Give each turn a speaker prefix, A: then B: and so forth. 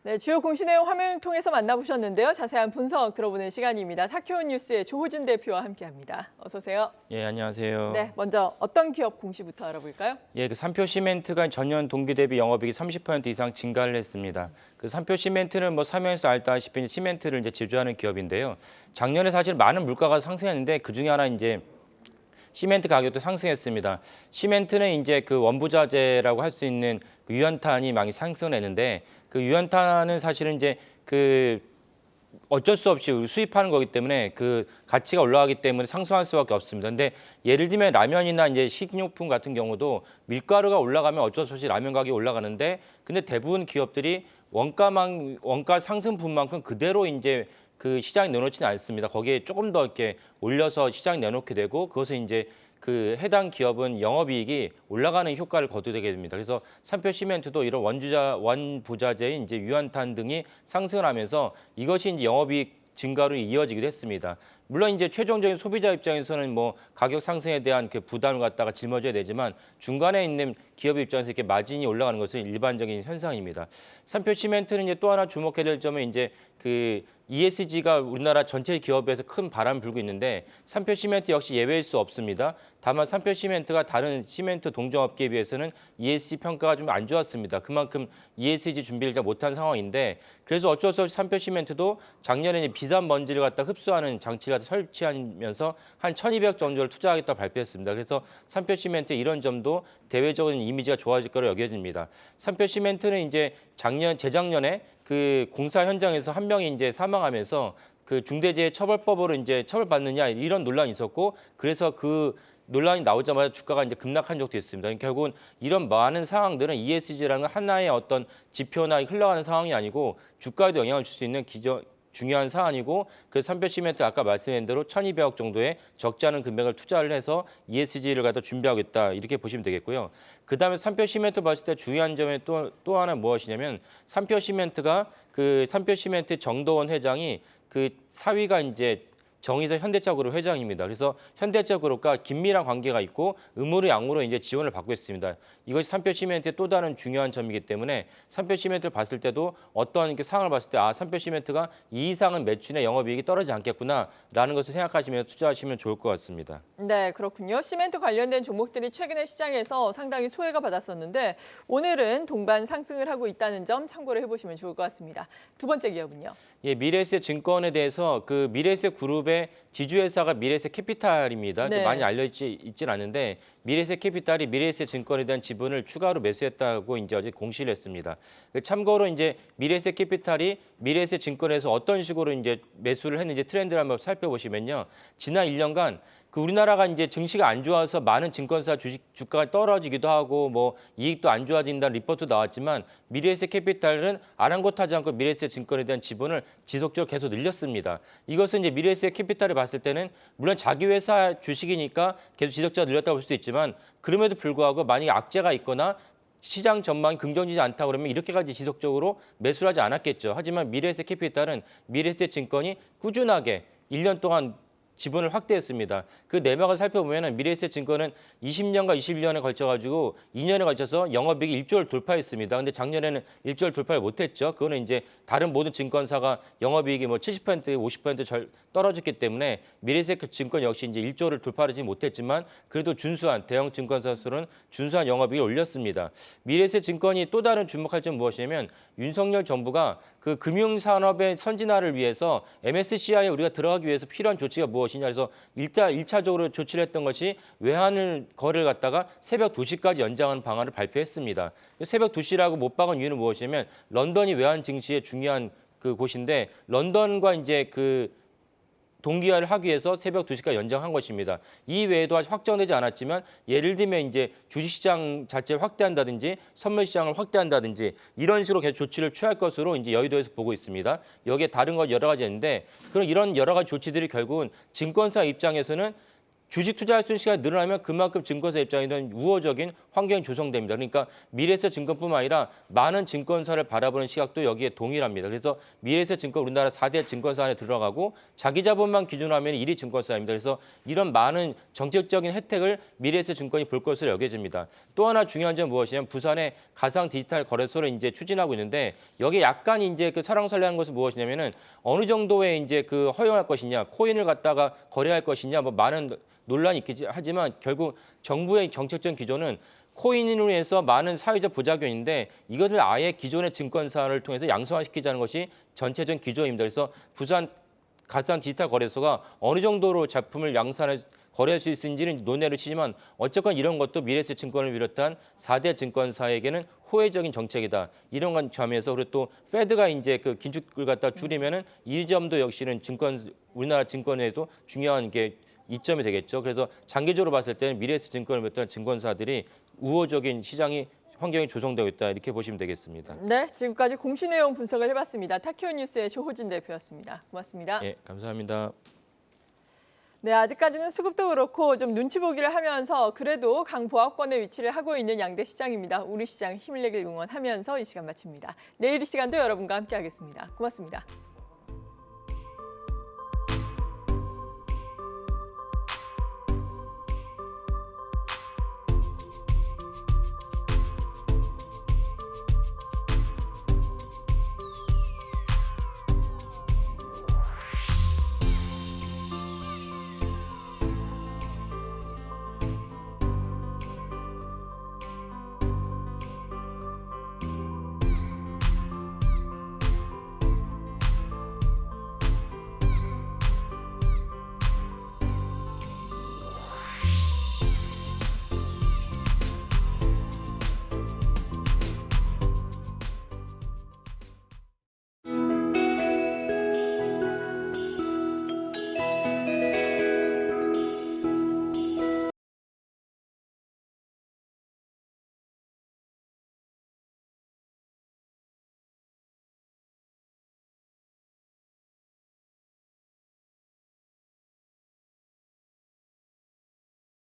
A: 네, 주요 공시 내용 화면 통해서 만나보셨는데요. 자세한 분석 들어보는 시간입니다. 타큐온 뉴스의 조호준 대표와 함께합니다. 어서 오세요.
B: 예, 안녕하세요.
A: 네, 먼저 어떤 기업 공시부터 알아볼까요?
B: 예, 삼표 시멘트가 전년 동기 대비 영업이익이 30% 이상 증가를 했습니다. 삼표 시멘트는 사면에서 알다시피 시멘트를 제조하는 기업인데요. 작년에 사실 많은 물가가 상승했는데 그 중에 하나 시멘트 가격도 상승했습니다. 시멘트는 원부자재라고 할 수 있는 유연탄이 많이 상승했는데 그 유연탄은 사실은 어쩔 수 없이 수입하는 거기 때문에 그 가치가 올라가기 때문에 상승할 수밖에 없습니다. 근데 예를 들면 라면이나 식료품 같은 경우도 밀가루가 올라가면 어쩔 수 없이 라면 가격이 올라가는데 근데 대부분 기업들이 원가 상승분만큼 그대로 그 시장에 내놓지는 않습니다. 거기에 조금 더 이렇게 올려서 시장에 내놓게 되고 그것은 그 해당 기업은 영업이익이 올라가는 효과를 거두게 됩니다. 그래서 삼표 시멘트도 이런 원부자재인 유연탄 등이 상승을 하면서 이것이 영업이익 증가로 이어지기도 했습니다. 물론 최종적인 소비자 입장에서는 가격 상승에 대한 그 부담을 갖다가 짊어져야 되지만 중간에 있는 기업 입장에서 이렇게 마진이 올라가는 것은 일반적인 현상입니다. 삼표 시멘트는 또 하나 주목해야 될 점은 그 ESG가 우리나라 전체 기업에서 큰 바람을 불고 있는데 삼표 시멘트 역시 예외일 수 없습니다. 다만 삼표 시멘트가 다른 시멘트 동종업계에 비해서는 ESG 평가가 좀 안 좋았습니다. 그만큼 ESG 준비를 잘 못한 상황인데 그래서 어쩔 수 없이 삼표 시멘트도 작년에 비산 먼지를 갖다 흡수하는 장치를 설치하면서 한 1,200억 정도를 투자하겠다고 발표했습니다. 그래서 삼표 시멘트의 이런 점도 대외적인 이미지가 좋아질 거로 여겨집니다. 삼표 시멘트는 재작년에 그 공사 현장에서 한 명이 사망하면서 그 중대재해처벌법으로 처벌받느냐 이런 논란이 있었고 그래서 그 논란이 나오자마자 주가가 급락한 적도 있습니다. 결국은 이런 많은 상황들은 ESG라는 하나의 어떤 지표나 흘러가는 상황이 아니고 주가에도 영향을 줄 수 있는 중요한 사안이고 그래서 삼표 시멘트 아까 말씀드린 대로 1,200억 정도의 적지 않은 금액을 투자를 해서 ESG를 갖다 준비하겠다 이렇게 보시면 되겠고요. 그다음에 삼표 시멘트 봤을 때 중요한 점이 또 하나 무엇이냐면 삼표 시멘트가 그 삼표 시멘트 정도원 회장이 그 사위가 정의선 현대차그룹 회장입니다. 그래서 현대차그룹과 긴밀한 관계가 있고 음으로 양으로 지원을 받고 있습니다. 이것이 삼표 시멘트의 또 다른 중요한 점이기 때문에 삼표 시멘트를 봤을 때도 어떠한 상황을 봤을 때 삼표 시멘트가 이 이상은 매출의 영업이익이 떨어지지 않겠구나라는 것을 생각하시면 투자하시면 좋을 것 같습니다.
A: 네, 그렇군요. 시멘트 관련된 종목들이 최근에 시장에서 상당히 소외가 받았었는데 오늘은 동반 상승을 하고 있다는 점 참고를 해보시면 좋을 것 같습니다. 두 번째 기업은요?
B: 예, 미래에셋 증권에 대해서 그 미래에셋 그룹의 지주회사가 미래에셋 캐피탈입니다.
A: 네.
B: 많이 있진 않은데 미래에셋 캐피탈이 미래에셋 증권에 대한 지분을 추가로 매수했다고 어제 공시를 했습니다. 참고로 미래에셋 캐피탈이 미래에셋 증권에서 어떤 식으로 매수를 했는지 트렌드를 한번 살펴보시면요. 지난 1년간 그 우리나라가 증시가 안 좋아서 많은 증권사 주가가 떨어지기도 하고 이익도 안 좋아진다는 리포트 나왔지만 미래에셋 캐피탈은 아랑곳하지 않고 미래에셋 증권에 대한 지분을 지속적으로 계속 늘렸습니다. 이것은 미래에셋 캐피탈을 봤을 때는 물론 자기 회사 주식이니까 계속 지속적으로 늘렸다고 볼 수도 있지만 그럼에도 불구하고 만약에 악재가 있거나 시장 전망이 긍정적이지 않다 그러면 이렇게까지 지속적으로 매수를 하지 않았겠죠. 하지만 미래에셋 캐피탈은 미래에셋 증권이 꾸준하게 1년 동안 지분을 확대했습니다. 그 내막을 살펴보면 미래에셋 증권은 20년과 21년에 걸쳐가지고 2년에 걸쳐서 영업이익이 1조를 돌파했습니다. 근데 작년에는 1조를 돌파를 못했죠. 그거는 다른 모든 증권사가 영업이익이 70%, 50% 떨어졌기 때문에 미래에셋 증권 역시 1조를 돌파하지 못했지만 그래도 준수한 대형 증권사로는 준수한 영업이익을 올렸습니다. 미래에셋 증권이 또 다른 주목할 점은 무엇이냐면 윤석열 정부가 그 금융산업의 선진화를 위해서 MSCI에 우리가 들어가기 위해서 필요한 조치가 무엇이냐 그래서 1차적으로 조치를 했던 것이 외환을 거래를 갖다가 새벽 2시까지 연장하는 방안을 발표했습니다. 새벽 2시라고 못 박은 이유는 무엇이냐면 런던이 외환 증시의 중요한 그 곳인데 런던과 동기화를 하기 위해서 새벽 2시까지 연장한 것입니다. 이 외에도 아직 확정되지 않았지만 예를 들면 주식시장 자체를 확대한다든지 선물시장을 확대한다든지 이런 식으로 계속 조치를 취할 것으로 여의도에서 보고 있습니다. 여기에 다른 것 여러 가지 있는데 그런 이런 여러 가지 조치들이 결국은 증권사 입장에서는 주식 투자할 수 있는 시간이 늘어나면 그만큼 증권사 입장에서는 우호적인 환경이 조성됩니다. 그러니까 미래에셋증권뿐만 아니라 많은 증권사를 바라보는 시각도 여기에 동일합니다. 그래서 미래에셋증권 우리나라 4대 증권사 안에 들어가고 자기 자본만 기준으로 하면 1위 증권사입니다. 그래서 이런 많은 정책적인 혜택을 미래에셋증권이 볼 것으로 여겨집니다. 또 하나 중요한 점은 무엇이냐면 부산의 가상 디지털 거래소를 이제 추진하고 있는데 여기에 약간 이제 그 설왕설래한 것은 무엇이냐면은 어느 정도의 이제 그 허용할 것이냐, 코인을 갖다가 거래할 것이냐, 뭐 많은 논란이 있겠지 하지만 결국 정부의 정책적 기조는 코인으로 해서 많은 사회적 부작용인데 이것을 아예 기존의 증권사를 통해서 양성화시키자는 것이 전체적인 기조입니다. 그래서 부산 가상 디지털 거래소가 어느 정도로 제품을 양산해 거래할 수 있는지는 논의를 치지만 어쨌건 이런 것도 미래에셋증권을 비롯한 4대 증권사에게는 호혜적인 정책이다. 이런 점에서 그리고 또 페드가 이제 그 긴축을 갖다 줄이면은 이 점도 역시는 우리나라 증권에도 중요한 게 이점이 되겠죠. 그래서 장기적으로 봤을 때는 미래에셋증권을 비롯한 증권사들이 우호적인 시장이 환경이 조성되고 있다. 이렇게 보시면 되겠습니다.
A: 네, 지금까지 공시 내용 분석을 해봤습니다. 타키오 뉴스의 조호진 대표였습니다. 고맙습니다.
B: 예, 감사합니다.
A: 네, 아직까지는 수급도 그렇고 좀 눈치 보기를 하면서 그래도 강보합권의 위치를 하고 있는 양대 시장입니다. 우리 시장 힘을 내길 응원하면서 이 시간 마칩니다. 내일 이 시간도 여러분과 함께하겠습니다. 고맙습니다.